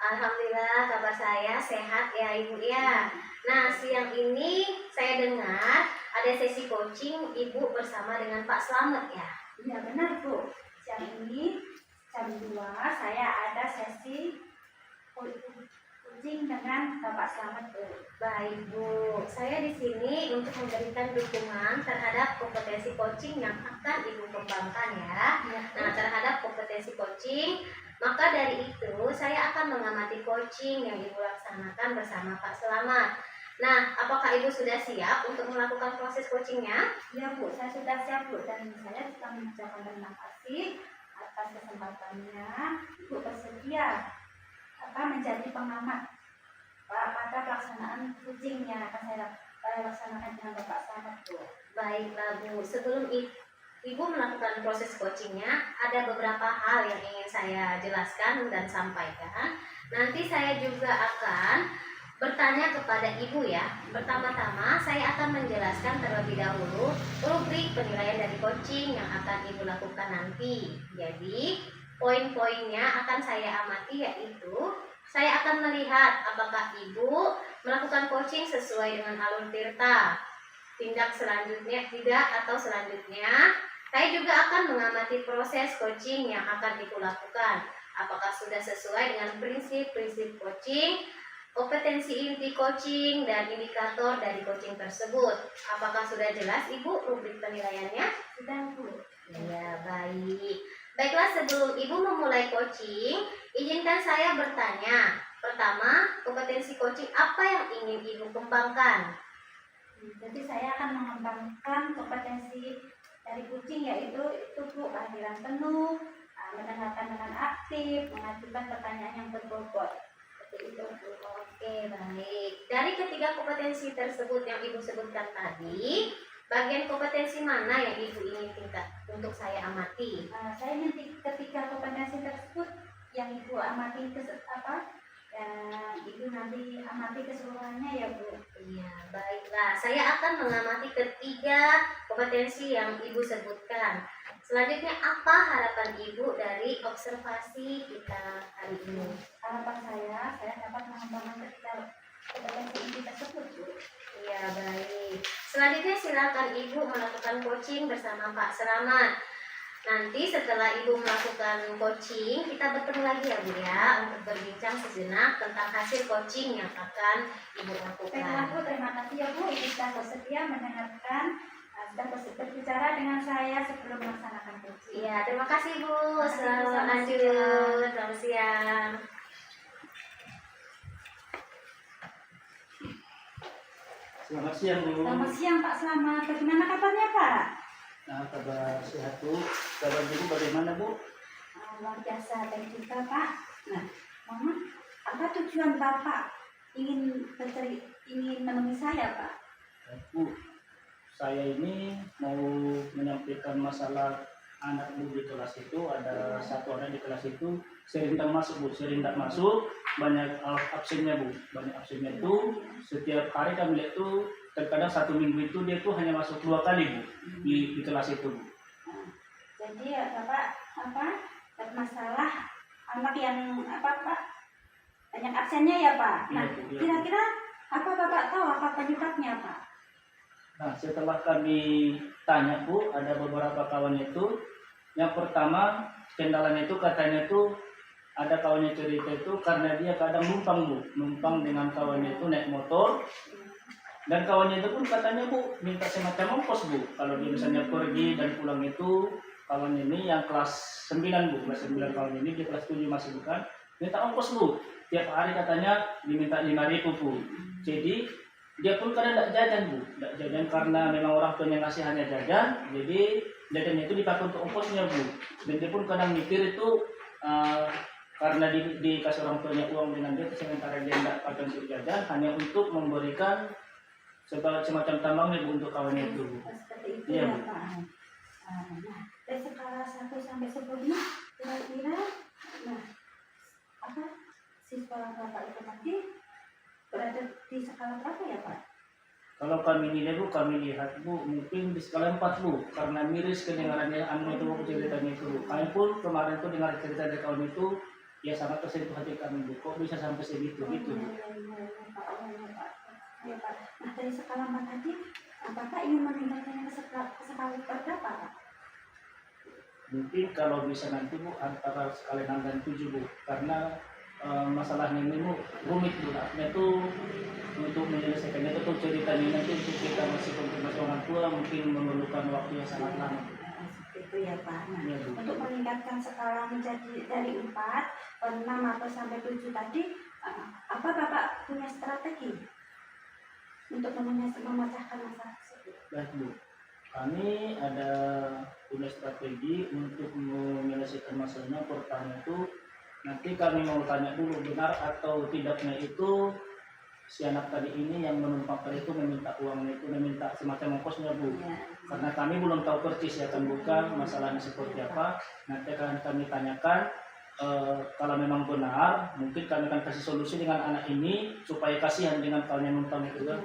Alhamdulillah kabar saya sehat ya Ibu ya. Nah siang ini saya dengar ada sesi coaching Ibu bersama dengan Pak Slamet ya. Iya benar Bu. Siang ini jam 2 saya ada sesi coaching dengan Bapak Slamet Bu. Baik Bu, saya di sini untuk memberikan dukungan terhadap kompetensi coaching yang akan Ibu kembangkan ya. Nah terhadap kompetensi coaching, maka dari itu saya akan mengamati coaching yang Ibu laksanakan bersama Pak Slamet. Nah, apakah Ibu sudah siap untuk melakukan proses coachingnya? Iya Bu, saya sudah siap Bu dan saya juga mengucapkan terima kasih atas kesempatannya. Ibu bersedia menjadi pengamat pada pelaksanaan coaching yang akan saya laksanakan dengan Bapak Slamet Bu. Baiklah Bu, sebelum Ibu melakukan proses coachingnya, ada beberapa hal yang ingin saya jelaskan dan sampaikan. Nanti saya juga akan bertanya kepada Ibu ya. Pertama-tama saya akan menjelaskan terlebih dahulu rubrik penilaian dari coaching yang akan Ibu lakukan nanti. Jadi poin-poinnya akan saya amati, yaitu saya akan melihat apakah Ibu melakukan coaching sesuai dengan alur tirta, tindak selanjutnya tidak atau selanjutnya. Saya juga akan mengamati proses coaching yang akan Ibu lakukan, apakah sudah sesuai dengan prinsip-prinsip coaching, kompetensi inti coaching, dan indikator dari coaching tersebut. Apakah sudah jelas Ibu rubrik penilaiannya? Sudah Bu. Ya, baik. Baiklah, sebelum Ibu memulai coaching, izinkan saya bertanya. Pertama, kompetensi coaching apa yang ingin Ibu kembangkan? Jadi saya akan mengembangkan kompetensi dari coaching, yaitu Bu, kehadiran penuh, mendengarkan dengan aktif, mengajukan pertanyaan yang berbobot. Seperti itu Bu. Oke, baik. Dari ketiga kompetensi tersebut yang Ibu sebutkan tadi, bagian kompetensi mana yang Ibu ingin tingkat untuk saya amati? Saya ingin ketiga kompetensi tersebut yang Ibu amati Ibu nanti amati keseluruhannya ya Bu. Iya, baiklah. Saya akan mengamati ketiga kompetensi yang Ibu sebutkan. Selanjutnya, apa harapan Ibu dari observasi kita hari ini? Harapan saya dapat mengembangkan ketiga kompetensi inti tersebut Bu. Iya, baik. Selanjutnya silakan Ibu melakukan coaching bersama Pak Slamet. Nanti setelah Ibu melakukan coaching, kita bertemu lagi ya Bu ya, untuk berbincang sejenak tentang hasil coaching yang akan Ibu lakukan. Baiklah Bu, terima kasih ya Bu. Ibu sudah bersedia mendengarkan, sudah berbicara dengan saya sebelum melaksanakan coaching. Iya, terima kasih Bu. Selamat lanjut. Selamat siang. Selamat siang Bu. Selamat siang Pak Slamet. Bagaimana kabarnya Pak? Nah, kabar sehat Bu. Kabar Ibu bagaimana Bu? Luar biasa, baik juga Pak. Nah, Mama, apa tujuan Bapak ingin menemui saya Pak? Bu, saya ini mau menyampaikan masalah anak Bu di kelas itu. Ada satu orang di kelas itu sering tak masuk Bu, sering tak masuk, banyak absennya Bu. Banyak absennya itu setiap hari kami lihat tuh terkadang satu minggu itu dia tuh hanya masuk 2 kali Bu di kelas itu Bu. Jadi ya Bapak masalah anak yang Pak banyak absennya ya Pak. Nah, Iya, Bu, iya, Bu. kira-kira apa Bapak tahu apa penyebabnya Pak? Nah, setelah kami tanya Bu, ada beberapa kawan itu. Yang pertama, kendalanya itu katanya itu ada kawannya cerita itu karena dia kadang numpang Bu, numpang dengan kawannya itu naik motor. Dan kawannya itu pun katanya Bu minta semacam ongkos Bu. Kalau dia misalnya pergi dan pulang itu, kawan ini yang kelas 9 Bu, kelas 9 kawan ini, di kelas 7 masih bukan, minta ongkos Bu. Tiap hari katanya diminta 5.000 Bu. Jadi dia pun kadang tidak jajan Bu, tidak jajan karena memang orang tuanya ngasih hanya jajan, jadi jajannya itu dipakai untuk ongkosnya Bu. Dan dia pun kadang mikir itu karena dikasih orang tuanya uang dengan dia, sementara dia tidak pakai untuk jajan, hanya untuk memberikan semacam tambangnya Bu untuk kawannya itu Bu. Seperti itu Iya, ya Bu. Pak. Nah, dari skala 1 sampai 10 kira-kira siswa Bapak itu nanti berada di skala berapa ya Pak? Kalau kami nilai Bu, kami lihat Bu, mungkin di skala 4 Bu, karena miris kedengarannya itu ceritanya itu Bu. Kami pun kemarin tuh dengar cerita dari kawan itu, ya sangat tersentuh hati kami Bu, kok bisa sampai segitu gitu Bu. Ya, Pak. Nah, dari skala 4 tadi, apakah ingin meningkatkannya ke skala berapa, Pak? Mungkin kalau bisa nanti Bu antara skala 6 dan 7 Bu, karena masalahnya ini Bu rumit Bu, artinya tuh untuk menyelesaikannya itu tuh ceritanya nanti untuk kita masih konfirmasi orang tua mungkin memerlukan waktu yang sangat lama. Seperti itu ya, Pak. Nah, Ya, Bu. untuk meningkatkan skala menjadi dari 4 ke 6 atau sampai 7 tadi, apa Bapak punya strategi untuk memecahkan masalah tersebut? Baik Bu, kami ada punya strategi untuk menyelesaikan masalahnya. Pertama itu nanti kami mau tanya dulu benar atau tidaknya itu si anak tadi ini yang menumpang tadi itu meminta uangnya itu meminta semacam ongkosnya Bu. Ya. Karena kami belum tahu persis ya kan bukan masalahnya seperti apa. Nanti akan kami tanyakan kalau memang benar mungkin kami akan kasih solusi dengan anak ini supaya kasihan dengan kalau yang numpang itu kan.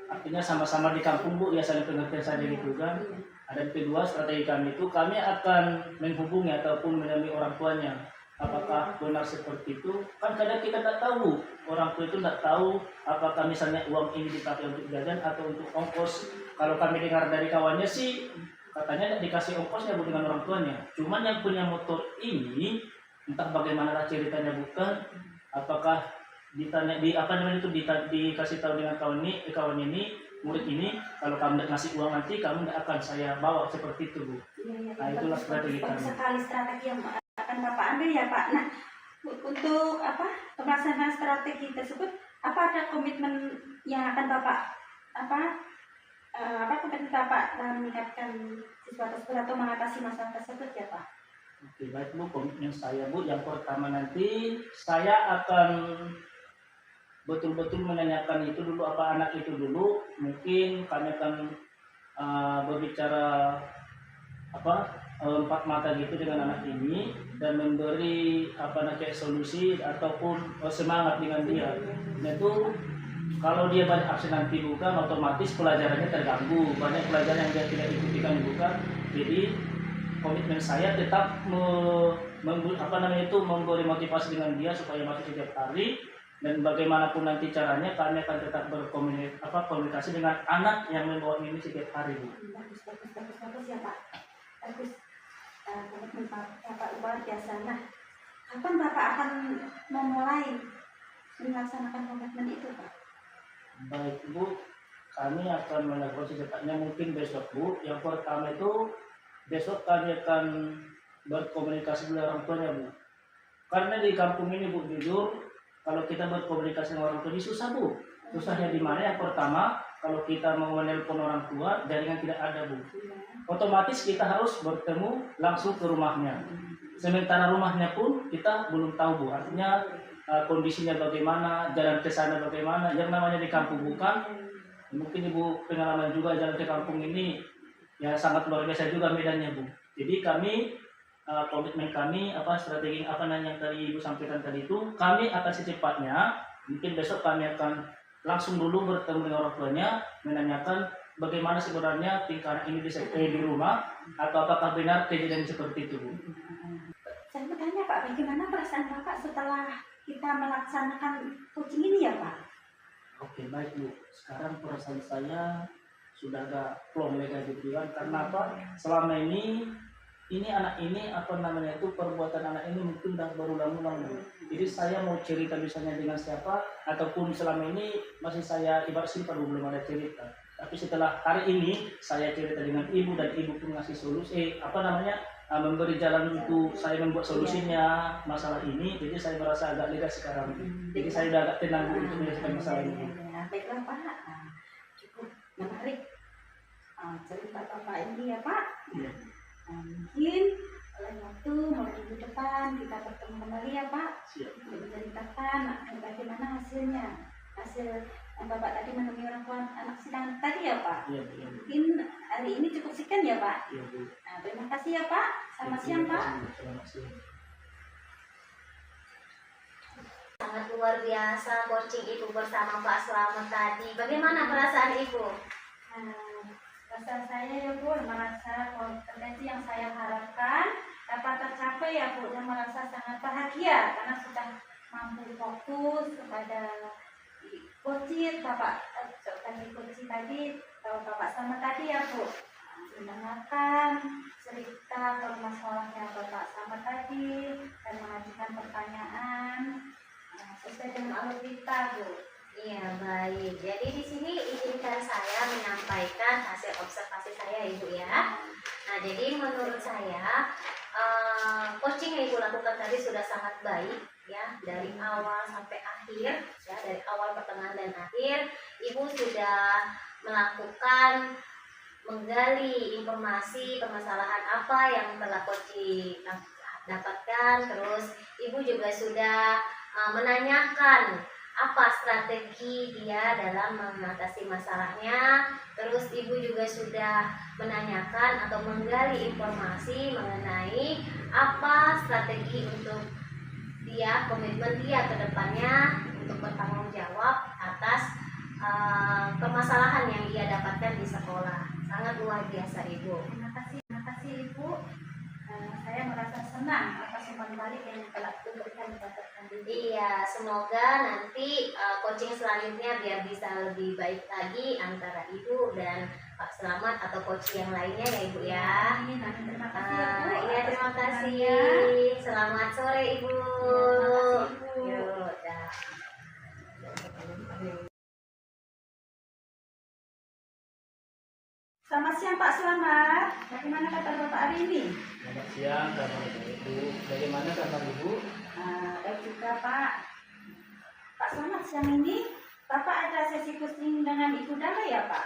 Artinya sama-sama di kampung Bu ya saling pengertian saja gitu kan. Dan kedua strategi kami itu kami akan menghubungi ataupun menemui orang tuanya. Apakah benar seperti itu? Kan kadang kita tidak tahu, orang tua itu tidak tahu apakah misalnya uang ini dipakai untuk jajan atau untuk ongkos. Kalau kami dengar dari kawannya sih katanya tidak dikasih ongkosnya Bu dengan orang tuanya. Cuman yang punya motor ini entah bagaimana ceritanya bukan, apakah ditanya di apa namanya itu dikasih tahu dengan kawan ini murid ini kalau kamu tidak ngasih uang nanti kamu tidak akan saya bawa seperti itu Bu. Iya, Nah itulah strategi bagus kami. sekali strategi yang akan Bapak ambil ya Pak. Nah, untuk pelaksanaan strategi tersebut, apa ada komitmen yang akan Bapak komitmen Bapak dalam meningkatkan siswa tersebut atau mengatasi masalah tersebut ya Pak? Oke baik Bu, komitmen saya Bu yang pertama nanti saya akan betul-betul menanyakan itu dulu apa anak itu dulu, mungkin kami akan berbicara empat mata gitu dengan anak ini dan memberi kayak solusi ataupun semangat dengan dia. Nah itu kalau dia banyak absen nanti bukan otomatis pelajarannya terganggu, banyak pelajaran yang dia tidak ikuti kan bukan. Jadi komitmen saya tetap memberi motivasi dengan dia supaya masuk setiap hari. Dan bagaimanapun nanti caranya kami akan tetap berkomunikasi dengan anak yang membawa ini setiap hari Bu. Bagus ya Pak. Bagus. Komitmen Bapak luar biasa. Nah, kapan Bapak akan memulai melaksanakan komitmen itu Pak? Baik Bu, kami akan melakukan secepatnya mungkin besok Bu. Yang pertama itu besok kami akan berkomunikasi dengan orang tuanya Bu. Karena di kampung ini Bu jujur kalau kita berkomunikasi dengan orang tua ini susah Bu. Susahnya di mana? Yang pertama, kalau kita mau menelpon orang tua, jaringan tidak ada Bu. Otomatis kita harus bertemu langsung ke rumahnya. Sementara rumahnya pun kita belum tahu Bu. Artinya kondisinya bagaimana, jalan ke sana bagaimana. Yang namanya di kampung bukan. Mungkin Ibu pengalaman juga jalan ke kampung ini ya sangat luar biasa juga medannya Bu. Jadi kami komitmen kami strategi yang tadi Ibu sampaikan tadi itu kami akan secepatnya mungkin besok kami akan langsung dulu bertemu dengan orang tuanya menanyakan bagaimana sebenarnya tingkah ini di rumah atau apakah benar kejadian seperti itu Bu. Saya mau tanya Pak, bagaimana perasaan Bapak setelah kita melaksanakan coaching ini ya Pak? Oke baik Bu, sekarang perasaan saya sudah agak plong gitu kan karena selama ini anak ini perbuatan anak ini mungkin udah berulang-ulang. Jadi saya mau cerita misalnya dengan siapa ataupun selama ini masih saya ibarat simpan belum ada cerita. Tapi setelah hari ini saya cerita dengan ibu dan ibu pun ngasih solusi memberi jalan untuk saya membuat solusinya masalah ini. Jadi saya merasa agak lega sekarang. Jadi saya udah agak tenang untuk menyelesaikan masalah ini. Baiklah Pak, cukup menarik cerita Bapak ini ya Pak. Iya. Mungkin oleh waktu mulai minggu depan kita bertemu kembali ya Pak. Siap. Untuk menceritakan bagaimana hasil yang Bapak tadi menemui orang tua anak sidang tadi ya Pak. Iya. Mungkin hari ini cukup sekian ya Pak. Iya Bu. Nah, terima kasih ya Pak. Selamat siang Pak. Selamat siang. Sangat luar biasa coaching Ibu bersama Pak Slamet tadi. Bagaimana perasaan Ibu? Rasa saya ya Bu merasa potensi yang saya harapkan dapat tercapai ya Bu, dan merasa sangat bahagia karena sudah mampu fokus kepada coaching Bapak coaching tadi atau Bapak Selamat tadi ya Bu, mendengarkan cerita permasalahannya Bapak Selamat tadi dan mengajukan pertanyaan sesuai dengan alur kita Bu. Iya, baik. Jadi di sini izinkan saya menyampaikan hasil observasi saya, Ibu ya. Nah, jadi menurut saya coaching yang Ibu lakukan tadi sudah sangat baik ya, dari awal sampai akhir ya, dari awal, pertengahan dan akhir Ibu sudah melakukan menggali informasi permasalahan apa yang telah coaching dapatkan, terus Ibu juga sudah menanyakan apa strategi dia dalam mengatasi masalahnya. Terus Ibu juga sudah menanyakan atau menggali informasi mengenai apa strategi untuk dia, komitmen dia ke depannya untuk bertanggung jawab atas permasalahan yang ia dapatkan di sekolah. Sangat luar biasa Ibu. Terima kasih Ibu. Saya merasa senang atas umpan balik yang telah diberikan kepada kami. Iya, semoga nanti coaching selanjutnya biar bisa lebih baik lagi antara Ibu dan Pak Selamat atau coach yang lainnya ya Ibu ya. Amin. Terima kasih ya Bu. Iya, terima atas kasih. dukungannya. Selamat sore Ibu. Terima kasih Ibu. Yuk, dah. Selamat siang Pak Selamat. Bagaimana kabar Bapak hari ini? Selamat siang, kabar Ibu. Bagaimana kabar Ibu? Baik juga Pak. Pak Selamat, siang ini Bapak ada sesi coaching dengan Ibu Dama ya Pak?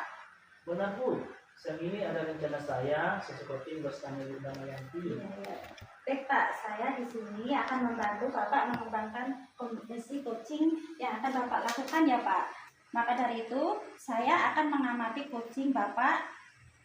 Benar Bu, siang ini ada rencana saya sesi coaching bersama Ibu Damayanti. Baik Pak, saya di sini akan membantu Bapak mengembangkan kompetensi coaching yang akan Bapak lakukan ya Pak. Maka dari itu, saya akan mengamati coaching Bapak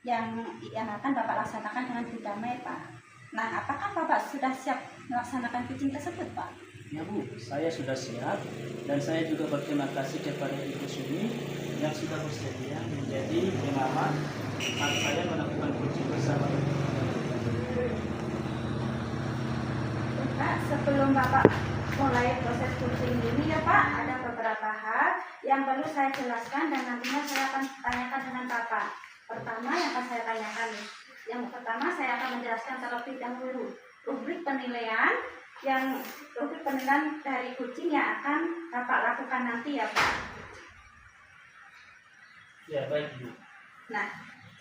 yang akan Bapak laksanakan dengan Ibu Dama ya Pak. Nah, apakah Bapak sudah siap melaksanakan coaching tersebut Pak? Ya Bu, saya sudah siap dan saya juga berterima kasih kepada Ibu Sumi yang sudah bersedia menjadi pengamat saat saya melakukan coaching bersama Ibu. Pak, sebelum Bapak mulai proses coaching ini ya Pak, ada beberapa hal yang perlu saya jelaskan dan nantinya saya akan tanyakan dengan Bapak. Pertama yang akan saya tanyakan, yang pertama saya akan menjelaskan terlebih dahulu rubrik penilaian dari coaching yang akan Bapak lakukan nanti ya Pak. Ya baik Bu. Nah,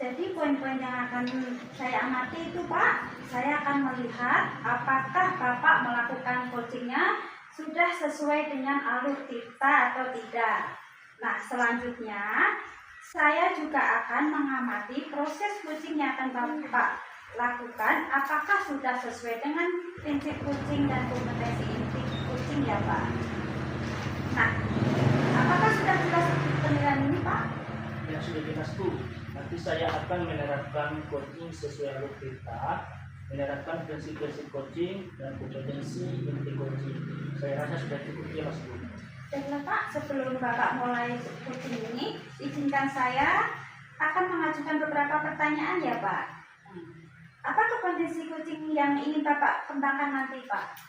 jadi poin-poin yang akan saya amati itu Pak, saya akan melihat apakah Bapak melakukan coachingnya sudah sesuai dengan alur kita atau tidak. Nah, selanjutnya saya juga akan mengamati proses coaching yang akan Bapak lakukan, apakah sudah sesuai dengan prinsip coaching dan kompetensi inti coaching ya Pak. Nah, apakah sudah jelas penilaian ini Pak? Ya sudah jelas Bu. Nanti saya akan menerapkan coaching sesuai alur kita, menerapkan prinsip-prinsip coaching dan kompetensi inti coaching. Saya rasa sudah cukup jelas Bu. Baiklah Pak, sebelum Bapak mulai coaching ini, izinkan saya akan mengajukan beberapa pertanyaan ya Pak. Apa kompetensi coaching yang ingin Bapak kembangkan nanti Pak?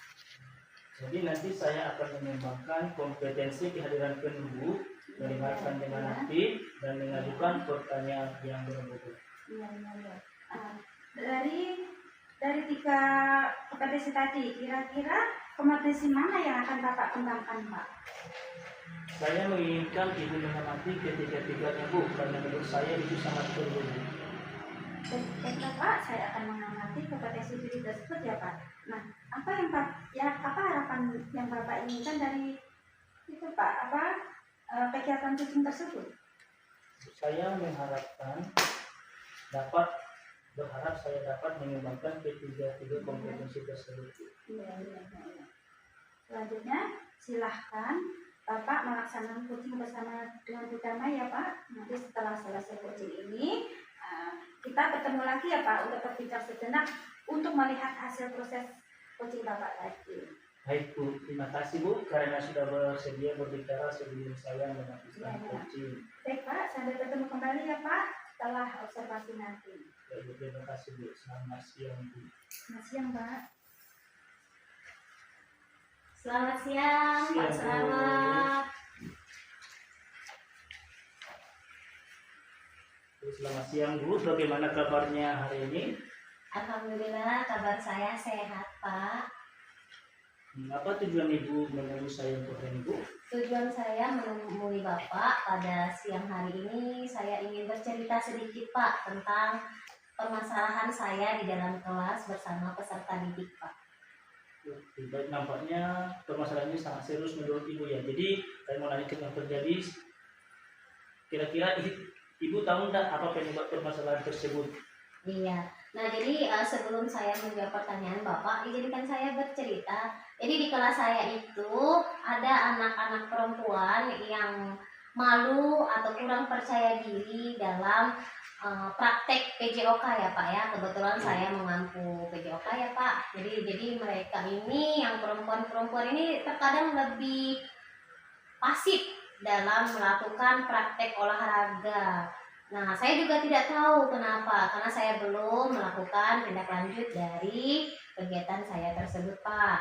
Jadi nanti saya akan mengembangkan kompetensi kehadiran penunggu, mendengarkan dengan aktif dan mengajukan pertanyaan yang bermutu. Iya. Dari tiga kompetensi tadi, kira-kira kompetensi mana yang akan Bapak kembangkan Pak? Saya menginginkan ibu mengamati ketiga-tiganya Bu, karena menurut saya itu sangat perlu. Baiklah Pak, saya akan mengamati kompetensi diri tersebut ya Pak. Nah, apa harapan yang Bapak inginkan dari itu Pak? Kegiatan coaching tersebut? Saya berharap saya dapat mengembangkan ketiga-tiga kompetensi tersebut. Iya. Selanjutnya, silahkan Bapak melaksanakan coaching bersama dengan Bu Dama ya Pak. Nanti setelah selesai coaching ini, kita bertemu lagi ya Pak untuk berbicara sejenak untuk melihat hasil proses coaching Bapak tadi. Baik Bu, terima kasih Bu karena sudah bersedia berbicara sebelum saya melakukan coaching. Baik Pak, sampai bertemu kembali ya Pak setelah observasi nanti. Ya, Bu, terima kasih Bu. Selamat siang Bu. Selamat siang, Pak. Selamat siang, Pak Siang, Bu. Selamat. Bu, selamat siang Bu. Bagaimana kabarnya hari ini? Alhamdulillah kabar saya sehat, Pak. Apa tujuan Ibu menemui saya untuk hari ini Bu? Tujuan saya menemui Bapak pada siang hari ini, saya ingin bercerita sedikit Pak tentang permasalahan saya di dalam kelas bersama peserta didik Pak. Oke, baik, nampaknya permasalahan ini sangat serius menurut Ibu ya. Jadi saya mau nanya yang terjadi, kira-kira Ibu tahu nggak apa penyebab permasalahan tersebut? Iya, nah jadi sebelum saya menjawab pertanyaan Bapak, izinkan saya bercerita. Jadi di kelas saya itu ada anak-anak perempuan yang malu atau kurang percaya diri dalam praktek PJOK ya Pak ya. Kebetulan saya mengampu PJOK ya Pak. Jadi mereka ini yang perempuan-perempuan ini terkadang lebih pasif dalam melakukan praktek olahraga. Nah, saya juga tidak tahu kenapa, karena saya belum melakukan tindak lanjut dari kegiatan saya tersebut, Pak.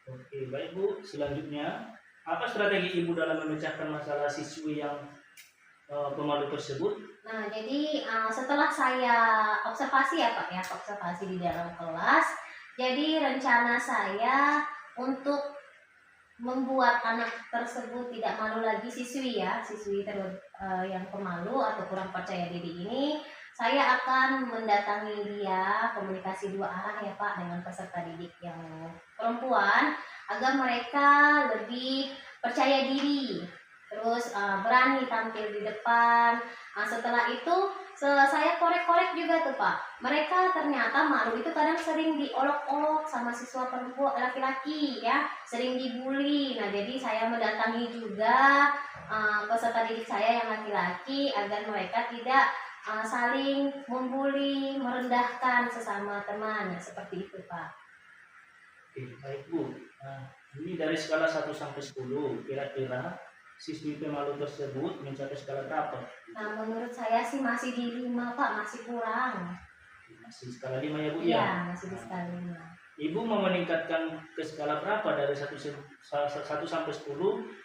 Oke, baik Bu. Selanjutnya, apa strategi Ibu dalam memecahkan masalah siswi yang pemalu tersebut? Nah, jadi setelah saya observasi ya Pak ya, observasi di dalam kelas, jadi rencana saya untuk membuat anak tersebut tidak malu lagi, siswi yang pemalu atau kurang percaya diri ini, saya akan mendatangi dia, komunikasi 2 arah ya Pak dengan peserta didik yang perempuan agar mereka lebih percaya diri, terus berani tampil di depan. Setelah itu saya korek-korek juga tuh Pak, mereka ternyata malu itu kadang sering diolok-olok sama siswa perempuan laki-laki ya, sering dibully. Nah jadi saya mendatangi juga peserta didik saya yang laki-laki agar mereka tidak saling membuli, merendahkan sesama teman, seperti itu Pak. Oke, baik Bu. Nah, ini dari skala 1 sampai 10, kira-kira siswi pemalu tersebut mencapai skala berapa? Nah menurut saya sih masih di 5 Pak, masih kurang. Masih skala 5 ya Bu ya? Iya, masih di skala 5. Ibu mau meningkatkan ke skala berapa dari 1 sampai 10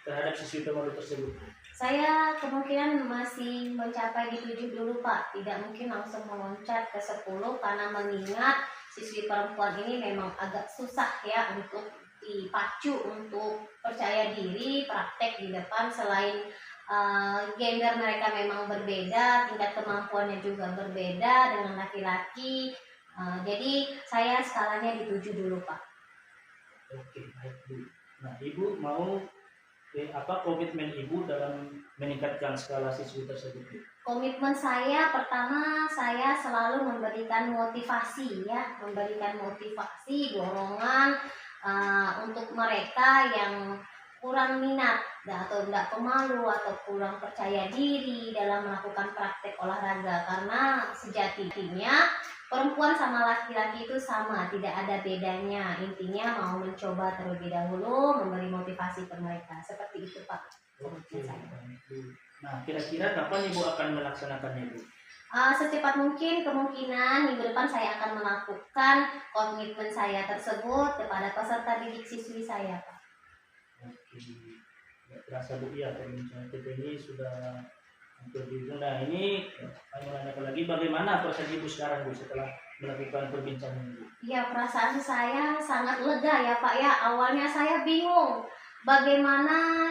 terhadap siswi pemalu tersebut? Saya kemungkinan masih mencapai di 7 dulu Pak, tidak mungkin langsung meloncat ke 10 karena mengingat siswi perempuan ini memang agak susah ya untuk dipacu untuk percaya diri praktek di depan. Selain gender mereka memang berbeda, tingkat kemampuannya juga berbeda dengan laki-laki. Jadi saya skalanya di 7 dulu Pak. Oke, baik Bu. Nah, Ibu mau apa komitmen Ibu dalam meningkatkan skala siswi tersebut? Komitmen saya pertama, saya selalu memberikan motivasi ya, dorongan untuk mereka yang kurang minat atau tidak pemalu atau kurang percaya diri dalam melakukan praktek olahraga, karena sejatinya perempuan sama laki-laki itu sama, tidak ada bedanya. Intinya mau mencoba terlebih dahulu, memberi motivasi ke mereka, seperti itu Pak. Oke, baik Bu. Nah, kira-kira kapan Ibu akan melaksanakannya Bu? Secepat mungkin, kemungkinan minggu depan saya akan melakukan komitmen saya tersebut kepada peserta didik siswi saya Pak. Oke, tidak terasa Bu ya, perbincangan kita ini sudah hampir di ujung. Nah, ini saya mau menanyakan lagi, bagaimana perasaan Ibu sekarang Bu setelah melakukan perbincangan ini? Ya, perasaan saya sangat lega ya Pak ya. Awalnya saya bingung bagaimana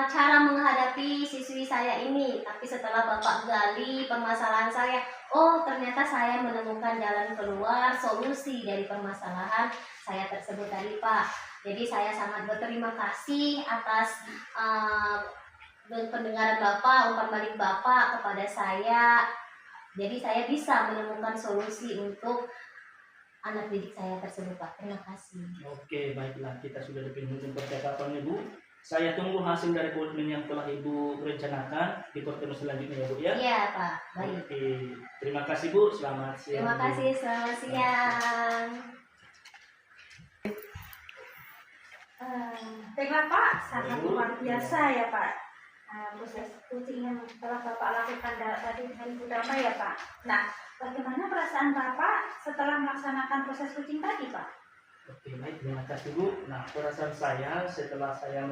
cara menghadapi siswi saya ini, tapi setelah Bapak gali permasalahan saya, oh ternyata saya menemukan jalan keluar, solusi dari permasalahan saya tersebut tadi Pak. Jadi saya sangat berterima kasih atas pendengaran Bapak, umpan balik Bapak kepada saya. Jadi saya bisa menemukan solusi untuk anak didik saya tersebut Pak. Terima kasih. Oke, baiklah, kita sudah di penghujung percakapan Bu. Saya tunggu hasil dari komitmen yang telah Ibu rencanakan di pertemuan selanjutnya ya Bu ya. Iya Pak, baik. Oke, terima kasih Bu. Selamat siang. Terima Bu. kasih, selamat siang. Baiklah Pak, sangat luar biasa ya Pak. Proses coaching yang telah Bapak lakukan tadi hari pertama ya Pak. Nah, bagaimana perasaan Bapak setelah melaksanakan proses kucing tadi, Pak? Oke, baik, terima kasih Bu. Nah, perasaan saya setelah saya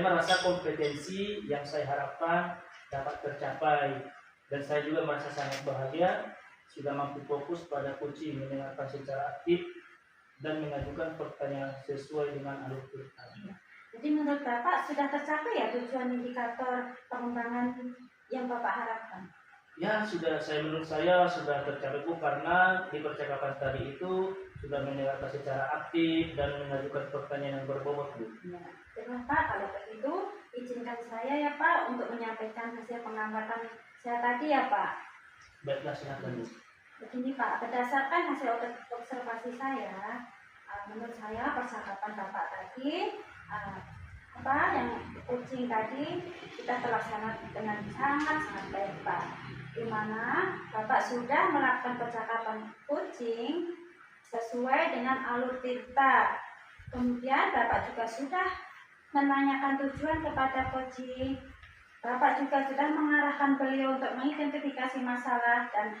merasa kompetensi yang saya harapkan dapat tercapai, dan saya juga merasa sangat bahagia sudah mampu fokus pada kucing, mendengarkan secara aktif dan mengajukan pertanyaan sesuai dengan alur cerita. Jadi menurut Bapak sudah tercapai ya tujuan indikator pengembangan yang Bapak harapkan? Ya, menurut saya sudah tercapai Bu, karena di percakapan tadi itu sudah mendengarkan secara aktif dan mengajukan pertanyaan yang berbobot Bu. Ya, terima Pak. Kalau begitu izinkan saya ya Pak untuk menyampaikan hasil pengamatan saya tadi ya Pak. Baiklah, silakan Bu. Begini Pak, berdasarkan hasil observasi saya, menurut saya percakapan Bapak tadi yang kucing tadi kita terlaksana dengan sangat baik Pak, di mana Bapak sudah melakukan percakapan kucing sesuai dengan alur cerita. Kemudian Bapak juga sudah menanyakan tujuan kepada kucing. Bapak juga sudah mengarahkan beliau untuk mengidentifikasi masalah dan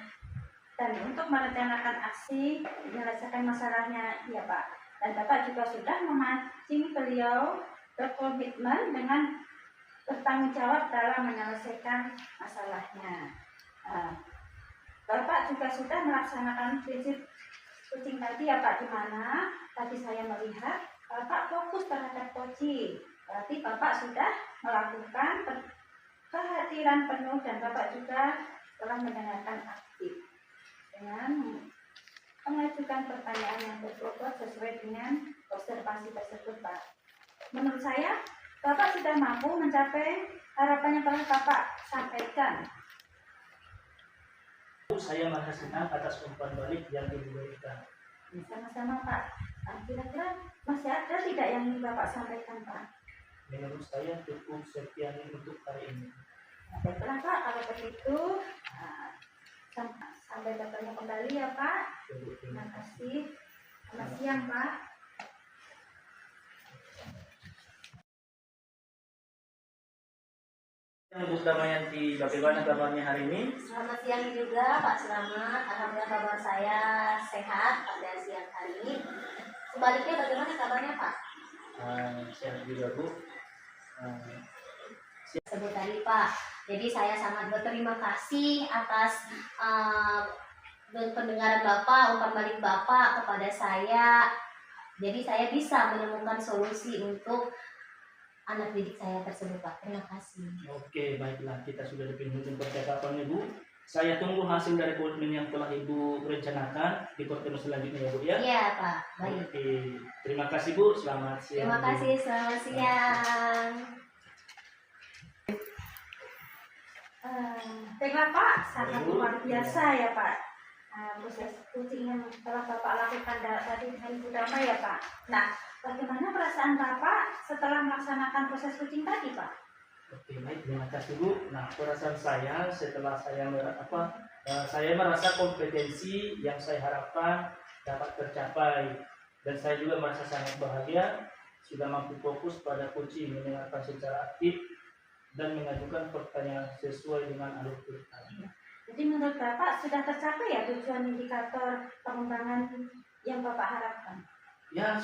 untuk merencanakan aksi menyelesaikan masalahnya ya Pak. Dan Bapak juga sudah memancing beliau berkomitmen dengan bertanggung jawab dalam menyelesaikan masalahnya. Bapak juga sudah melaksanakan prinsip kucing tadi ya Pak, di mana tadi saya melihat Bapak fokus terhadap kucing. Berarti Bapak sudah melakukan kehadiran penuh dan Bapak juga telah mendengarkan aktif dengan mengajukan pertanyaan yang berbobot sesuai dengan observasi tersebut Pak. Menurut saya Bapak sudah mampu mencapai harapan yang telah Bapak sampaikan. Saya merasa senang atas umpan balik yang diberikan. Sama-sama Pak. Kira-kira masih ada tidak yang ingin Bapak sampaikan Pak? Menurut saya cukup sekian untuk hari ini. Baiklah Pak, kalau begitu sampai bertemu kembali ya Pak. Terima kasih. Selamat siang Pak. Bu Damayanti, bagaimana kabarnya hari ini? Selamat siang juga Pak Selamat. Alhamdulillah kabar saya sehat pada siang hari ini. Sebaliknya bagaimana kabarnya Pak? Sehat juga Bu. Sebut tadi Pak. Jadi saya sangat berterima kasih atas pendengaran Bapak, umpan balik Bapak kepada saya. Jadi saya bisa menemukan solusi untuk anak didik saya tersebut Pak. Terima kasih. Oke, baiklah, kita sudah di penghujung percakapan Bu. Saya tunggu hasil dari komitmen yang telah Ibu rencanakan di pertemuan selanjutnya ya Bu ya. Iya Pak, baik. Oke, terima kasih Bu. Selamat siang. Terima kasih, selamat siang. Baiklah Pak, sangat luar biasa ya Pak. Proses kucing yang telah Bapak lakukan tadi dengan Ibu Damai ya Pak. Nah, bagaimana perasaan Bapak setelah melaksanakan proses kucing tadi Pak? Oke, baik, terima kasih Bu. Nah, perasaan saya setelah saya merasa kompetensi yang saya harapkan dapat tercapai, dan saya juga merasa sangat bahagia sudah mampu fokus pada kucing, mendengarkan secara aktif dan mengajukan pertanyaan sesuai dengan alur cerita. Jadi menurut Bapak sudah tercapai ya tujuan indikator pengembangan yang Bapak harapkan? Ya,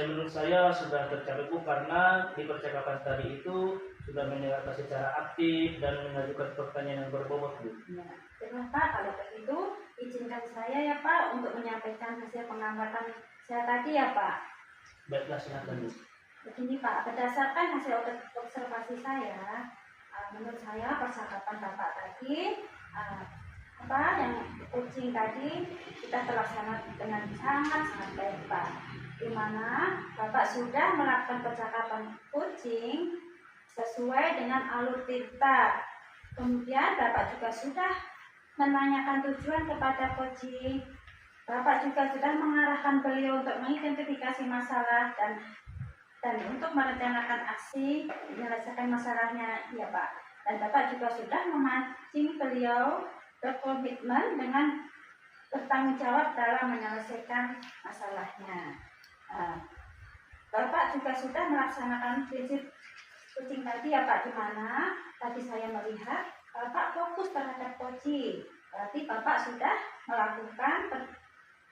menurut saya sudah tercapai Bu, karena di percakapan tadi itu sudah mendengarkan secara aktif dan mengajukan pertanyaan yang berbobot Bu. Ya, terima Pak. Kalau begitu izinkan saya ya Pak untuk menyampaikan hasil pengamatan saya tadi ya Pak. Baiklah, silakan Bu. Begini Pak, berdasarkan hasil observasi saya, menurut saya percakapan Bapak tadi yang kucing tadi kita terlaksana dengan sangat baik Pak, di mana Bapak sudah melakukan percakapan kucing sesuai dengan alur cerita. Kemudian Bapak juga sudah menanyakan tujuan kepada kucing. Bapak juga sudah mengarahkan beliau untuk mengidentifikasi masalah dan untuk merencanakan aksi menyelesaikan masalahnya ya Pak. Dan Bapak juga sudah memancing beliau berkomitmen dengan bertanggung jawab dalam menyelesaikan masalahnya. Bapak juga sudah melaksanakan prinsip kucing tadi ya Pak, di mana tadi saya melihat Bapak fokus terhadap kucing. Berarti Bapak sudah melakukan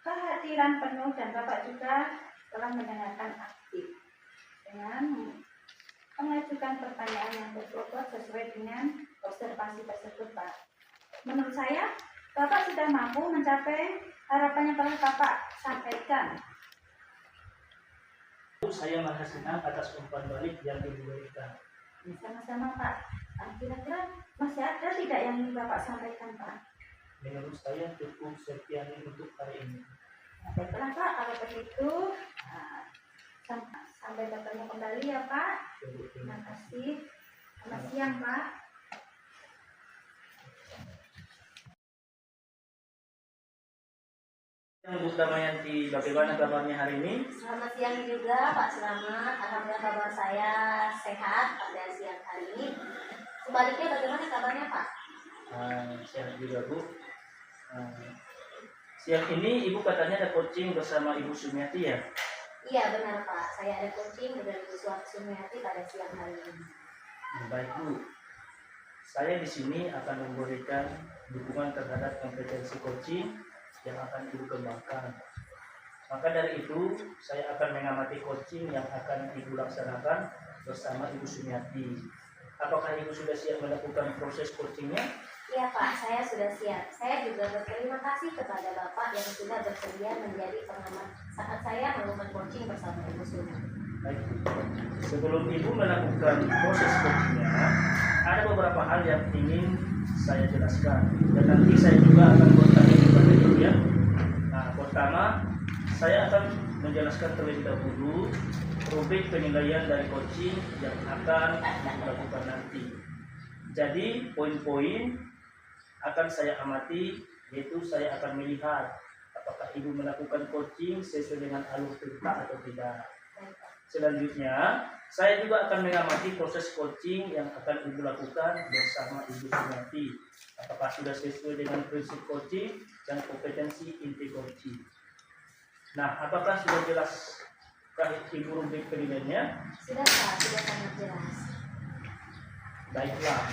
kehadiran penuh dan Bapak juga telah mendengarkan aktif dengan mengajukan pertanyaan yang berbobot sesuai dengan observasi tersebut, Pak. Menurut saya, Bapak sudah mampu mencapai harapan yang telah Bapak sampaikan. Saya merasa senang atas umpan balik yang diberikan. Sama-sama, Pak. Kira-kira masih ada tidak yang ingin Bapak sampaikan, Pak? Menurut saya cukup sekian untuk hari ini. Baiklah, Pak. Kalau begitu, sampai bertemu kembali ya, Pak. Terima kasih. Selamat siang, Pak. Bu Damayanti, bagaimana kabarnya hari ini? Selamat siang juga Pak Selamat. Alhamdulillah kabar saya sehat pada siang hari ini. Sebaliknya bagaimana kabarnya Pak? Sehat juga Bu. Siang ini Ibu katanya ada coaching bersama Ibu Sumiati ya? Iya benar Pak. Saya ada coaching dengan Ibu Sumiati pada siang hari ini. Baik Bu. Saya di sini akan memberikan dukungan terhadap kompetensi coaching yang akan Ibu kembangkan. Maka dari itu, saya akan mengamati coaching yang akan Ibu laksanakan bersama Ibu Sumiati. Apakah Ibu sudah siap melakukan proses coachingnya? Iya Pak, saya sudah siap. Saya juga berterima kasih kepada Bapak yang sudah bersedia menjadi pengamat saat saya melakukan coaching bersama Ibu Sumiati. Baik Bu. Sebelum Ibu melakukan proses coachingnya, ada beberapa hal yang ingin saya jelaskan. Dan nanti saya juga akan bertanya kepada Ibu ya. Nah, pertama, saya akan menjelaskan terlebih dahulu rubrik penilaian dari coaching yang akan dilakukan nanti. Jadi, poin-poin akan saya amati, yaitu saya akan melihat apakah Ibu melakukan coaching sesuai dengan alur cerita atau tidak. Selanjutnya, saya juga akan mengamati proses coaching yang akan Ibu lakukan bersama Ibu Sumiati. Apakah sudah sesuai dengan prinsip coaching dan kompetensi inti coaching. Nah, apakah sudah jelas Ibu rubrik penilaiannya? Sudah Pak, sudah sangat jelas. Baiklah.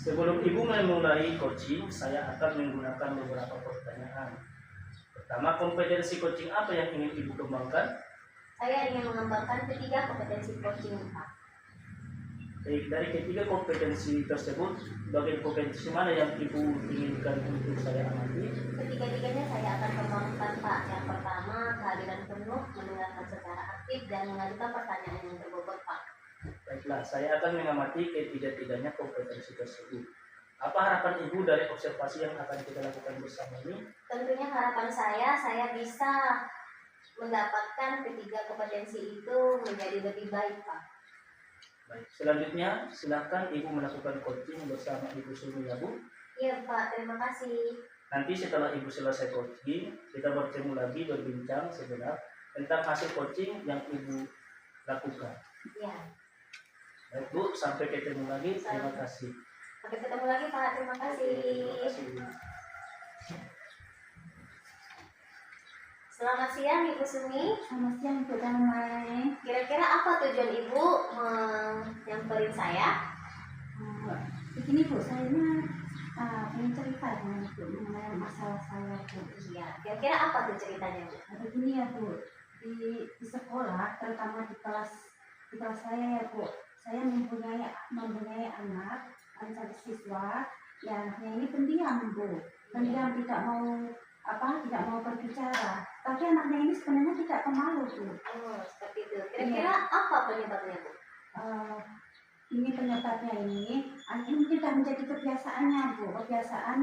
Sebelum Ibu memulai coaching, saya akan menggunakan beberapa pertanyaan. Pertama, kompetensi coaching apa yang ingin Ibu kembangkan? Saya ingin mengembangkan ketiga kompetensi coaching Pak. Dari ketiga kompetensi tersebut, bagian kompetensi mana yang Ibu inginkan untuk saya amati? Ketiga-tiganya saya akan kembangkan Pak. Yang pertama, kehadiran penuh, mendengarkan secara aktif dan mengajukan pertanyaan yang berbobot Pak. Baiklah, saya akan mengamati ketiga-tiganya kompetensi tersebut. Apa harapan Ibu dari observasi yang akan kita lakukan bersama ini? Tentunya harapan saya bisa mendapatkan ketiga kompetensi itu menjadi lebih baik Pak. Baik, selanjutnya silakan Ibu melakukan coaching bersama Ibu Sumi ya Bu. Iya Pak, terima kasih. Nanti setelah Ibu selesai coaching, kita bertemu lagi berbincang sejenak tentang hasil coaching yang Ibu lakukan. Iya. Baik Bu, sampai ketemu lagi. Terima kasih. Sampai ketemu lagi Pak, terima kasih. Terima kasih Bu. Selamat siang Ibu Sumi. Selamat siang, Bu Damai. Kira-kira apa tujuan Ibu nyamperin saya? Begini Bu, saya ingin cerita dengan Ibu mengenai masalah saya, Bu. Iya. Kira-kira apa tuh ceritanya Bu? Begini ya Bu, di sekolah, terutama di kelas saya ya Bu, saya mempunyai anak siswa, ya anaknya ini pendiam Bu, pendiam tidak mau berbicara, tapi anaknya ini sebenarnya tidak pemalu Bu. Oh, seperti itu. Kira-kira apa penyebabnya Bu? Ini penyebabnya ini mungkin sudah menjadi kebiasaannya Bu, kebiasaan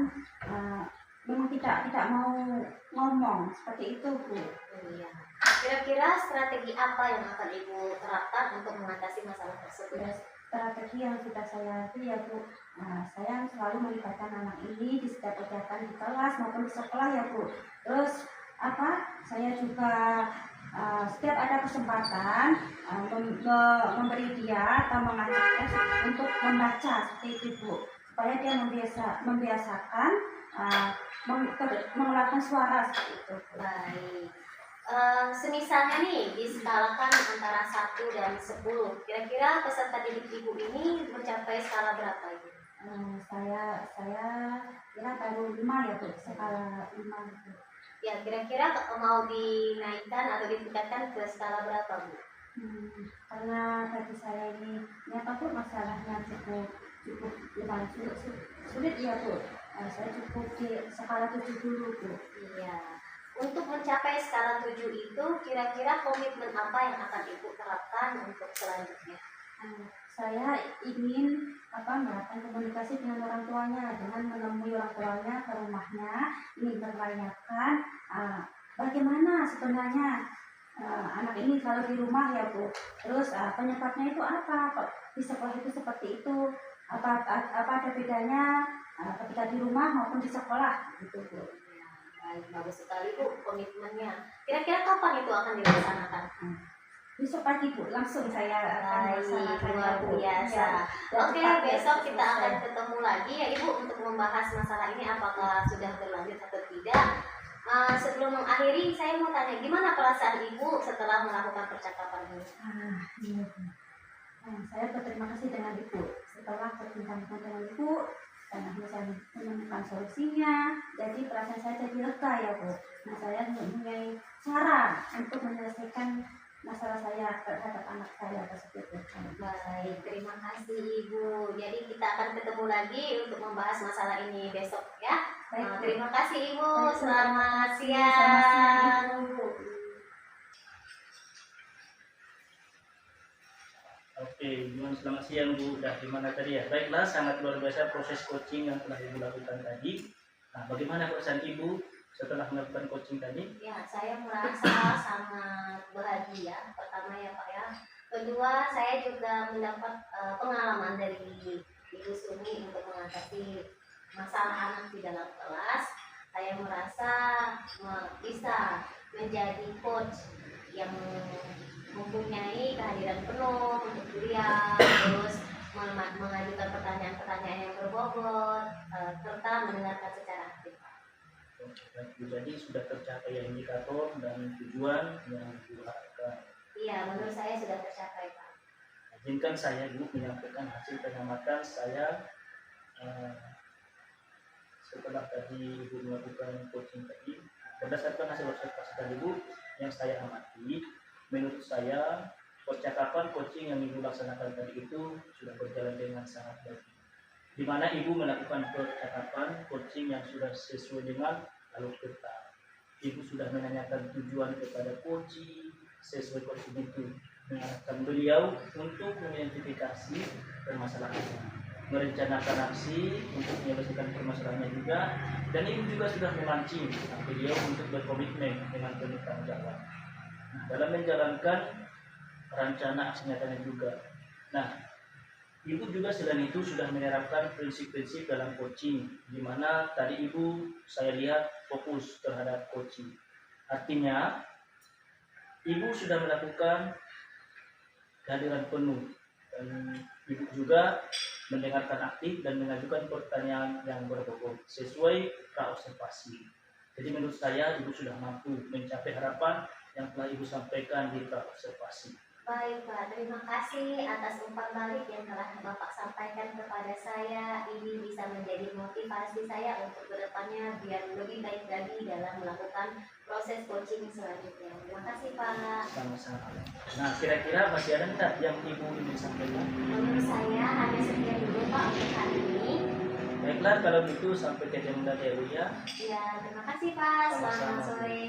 memang tidak mau ngomong seperti itu Bu. Iya. Kira-kira strategi apa yang akan Ibu terapkan untuk mengatasi masalah tersebut? Strategi yang sudah saya latih ya Bu, saya selalu melibatkan anak ini di setiap kegiatan di kelas maupun di sekolah ya Bu. Terus saya juga setiap ada kesempatan memberi dia atau mengajaknya untuk membaca seperti itu Bu, supaya dia membiasakan mengeluarkan suara seperti itu. Baik. Semisalnya nih diskalakan antara 1 dan 10, kira-kira peserta didik Ibu ini mencapai skala berapa Ibu? Saya kira baru 5 ya Bu, skala 5 gitu. Ya, kira-kira mau dinaikkan atau ditingkatkan ke skala berapa, Bu? Karena bagi saya ini apa Bu, masalahnya cukup lumayan sulit ya Bu. Saya cukup di skala 7 dulu Bu. Iya. Untuk mencapai skala 7 itu, kira-kira komitmen apa yang akan Ibu terapkan untuk selanjutnya? Saya ingin melakukan komunikasi dengan orang tuanya, dengan menemui orang tuanya ke rumahnya, ingin menanyakan bagaimana sebenarnya anak ini kalau di rumah ya Bu. Terus penyebabnya itu apa? Kok di sekolah itu seperti itu? Apa ada bedanya ketika di rumah maupun di sekolah gitu Bu. Baik, bagus sekali Bu komitmennya. Kira-kira kapan itu akan dilaksanakan? Besok pagi Bu, langsung saya akan Baik, luar biasa. Ya, Oke, besok kita akan ketemu lagi ya Ibu untuk membahas masalah ini apakah sudah berlanjut atau tidak. Sebelum mengakhiri, saya mau tanya gimana perasaan Ibu setelah melakukan percakapan ini? Iya. Saya berterima kasih dengan Ibu. Setelah berbincang dengan Ibu dan bisa menemukan solusinya, jadi perasaan saya jadi lega ya Bu. Nah, saya mempunyai cara untuk menyelesaikan masalah saya terhadap anak saya tersebut. Baik, terima kasih Ibu. Jadi kita akan ketemu lagi untuk membahas masalah ini besok ya. Baik, Terima kasih Ibu. Baik, Selamat Selamat siang. siang, Ibu. Oke, selamat siang Bu. Udah gimana tadi ya? Baiklah, sangat luar biasa proses coaching yang telah Ibu lakukan tadi. Nah, bagaimana perasaan Ibu setelah melakukan coaching tadi? Ya, saya merasa sangat bahagia. Pertama ya Pak ya. Kedua, saya juga mendapat pengalaman dari Ibu Sumi untuk mengatasi masalah anak di dalam kelas. Saya merasa bisa menjadi coach yang mempunyai kehadiran penuh untuk kuliah, terus mengajukan pertanyaan-pertanyaan yang berbobot, serta mendengarkan secara aktif. Jadi sudah tercapai ya indikator dan tujuan yang diharapkan. Iya, menurut saya sudah tercapai Pak. Izinkan saya dulu menyampaikan hasil pengamatan saya setelah tadi Ibu melakukan coaching tadi. Berdasarkan hasil observasi tadi Bu yang saya amati, menurut saya percakapan coaching yang Ibu laksanakan tadi itu sudah berjalan dengan sangat baik. Di mana Ibu melakukan percakapan coaching yang sudah sesuai dengan alur cerita. Ibu sudah menanyakan tujuan kepada coaching sesuai coaching itu, mengarahkan beliau untuk mengidentifikasi permasalahannya, merencanakan aksi untuk menyelesaikan permasalahannya juga, dan Ibu juga sudah memancing beliau untuk berkomitmen dengan penuh tanggung jawab. Nah, dalam menjalankan rencana aksi nyatanya juga. Nah, Ibu juga selain itu sudah menerapkan prinsip-prinsip dalam coaching, di mana tadi Ibu saya lihat fokus terhadap coaching. Artinya, Ibu sudah melakukan kehadiran penuh, dan Ibu juga mendengarkan aktif dan mengajukan pertanyaan yang berbobot sesuai praobservasi. Jadi menurut saya Ibu sudah mampu mencapai harapan yang telah Ibu sampaikan di praobservasi. Baik Pak, terima kasih atas umpan balik yang telah Bapak sampaikan kepada saya. Ini bisa menjadi motivasi saya untuk kedepannya biar lebih baik lagi dalam melakukan proses coaching selanjutnya. Terima kasih Pak. Sama-sama. Nah, kira-kira masih ada enggak yang Ibu ingin sampaikan? Menurut saya hanya sekian dulu Pak untuk hari ini. Baiklah, kalau gitu sampai ketemu lagi ya Bu ya. Ya, terima kasih Pak. Selamat Sama-sama. sore.